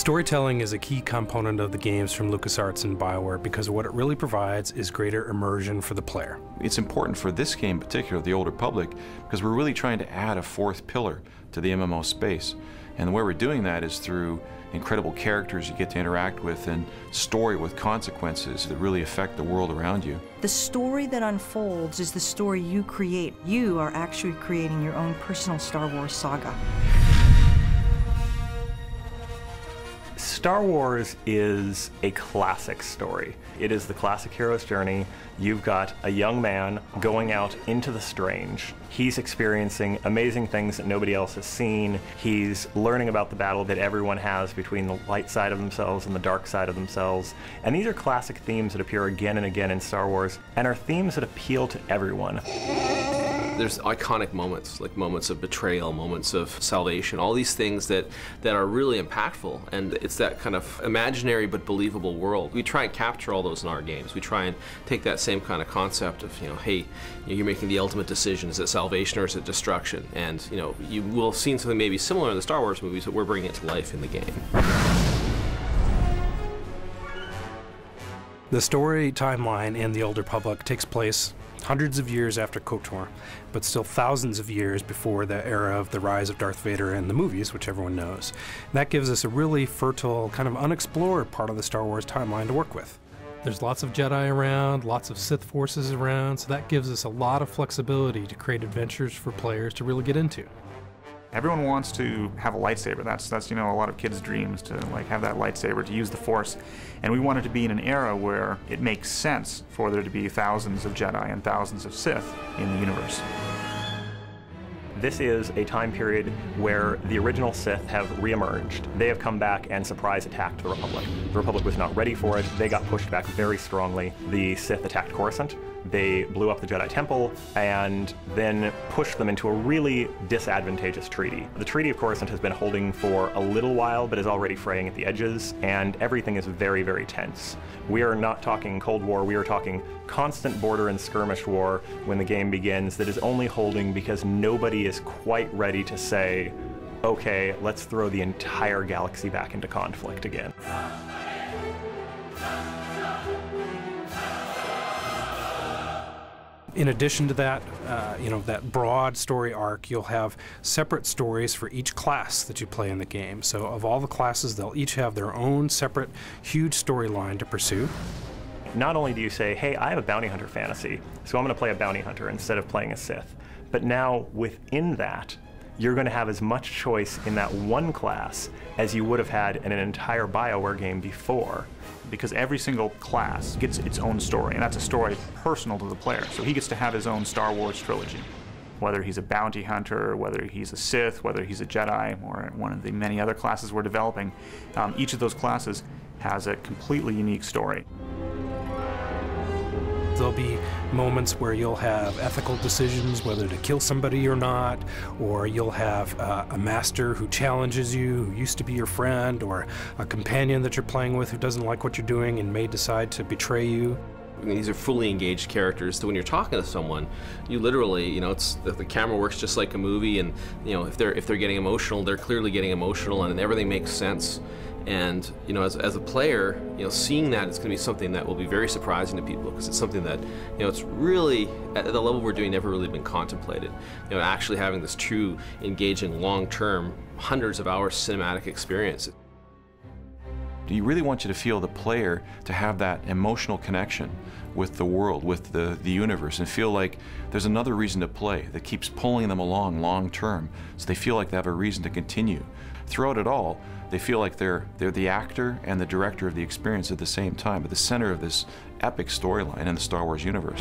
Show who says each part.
Speaker 1: Storytelling is a key component of the games from LucasArts and BioWare because what it really provides is greater immersion for the player.
Speaker 2: It's important for this game in particular, The Old Republic, because we're really trying to add a fourth pillar to the MMO space. And the way we're doing that is through incredible characters you get to interact with and story with consequences that really affect the world around you.
Speaker 3: The story that unfolds is the story you create. You are actually creating your own personal Star Wars saga.
Speaker 4: Star Wars is a classic story. It is the classic hero's journey. You've got a young man going out into the strange. He's experiencing amazing things that nobody else has seen. He's learning about the battle that everyone has between the light side of themselves and the dark side of themselves. And these are classic themes that appear again and again in Star Wars and are themes that appeal to everyone.
Speaker 5: There's iconic moments, like moments of betrayal, moments of salvation, all these things that are really impactful, and it's that kind of imaginary but believable world. We try and capture all those in our games. We try and take that same kind of concept of, hey, you're making the ultimate decision. Is it salvation or is it destruction? And, you will have seen something maybe similar in the Star Wars movies, but we're bringing it to life in the game.
Speaker 1: The story timeline in The Old Republic takes place hundreds of years after KOTOR, but still thousands of years before the era of the rise of Darth Vader in the movies, which everyone knows. And that gives us a really fertile, kind of unexplored part of the Star Wars timeline to work with. There's lots of Jedi around, lots of Sith forces around, so that gives us a lot of flexibility to create adventures for players to really get into.
Speaker 6: Everyone wants to have a lightsaber. That's a lot of kids' dreams, to have that lightsaber, to use the Force. And we wanted to be in an era where it makes sense for there to be thousands of Jedi and thousands of Sith in the universe.
Speaker 4: This is a time period where the original Sith have re-emerged. They have come back and surprise attacked the Republic. The Republic was not ready for it. They got pushed back very strongly. The Sith attacked Coruscant. They blew up the Jedi Temple and then pushed them into a really disadvantageous treaty. The Treaty of Coruscant has been holding for a little while, but is already fraying at the edges, and everything is very, very tense. We are not talking Cold War, we are talking constant border and skirmish war when the game begins that is only holding because nobody is quite ready to say, okay, let's throw the entire galaxy back into conflict again.
Speaker 1: In addition to that, that broad story arc, you'll have separate stories for each class that you play in the game. So of all the classes, they'll each have their own separate, huge storyline to pursue.
Speaker 4: Not only do you say, hey, I have a bounty hunter fantasy, so I'm going to play a bounty hunter instead of playing a Sith, but now within that, you're going to have as much choice in that one class as you would have had in an entire BioWare game before.
Speaker 6: Because every single class gets its own story, and that's a story personal to the player. So he gets to have his own Star Wars trilogy. Whether he's a bounty hunter, whether he's a Sith, whether he's a Jedi, or one of the many other classes we're developing, each of those classes has a completely unique story.
Speaker 1: There'll be moments where you'll have ethical decisions, whether to kill somebody or not, or you'll have a master who challenges you, who used to be your friend, or a companion that you're playing with who doesn't like what you're doing and may decide to betray you.
Speaker 5: These are fully engaged characters, so when you're talking to someone, you literally, the camera works just like a movie, and if they're getting emotional, they're clearly getting emotional, and everything makes sense. And as a player, seeing that is going to be something that will be very surprising to people, because it's something that it's really at the level we're doing never really been contemplated. Actually having this true, engaging, long-term, hundreds of hours cinematic experience.
Speaker 2: Do you really want you to feel the player to have that emotional connection with the world, with the universe, and feel like there's another reason to play that keeps pulling them along long term, so they feel like they have a reason to continue. Throughout it all, they feel like they're the actor and the director of the experience at the same time, at the center of this epic storyline in the Star Wars universe.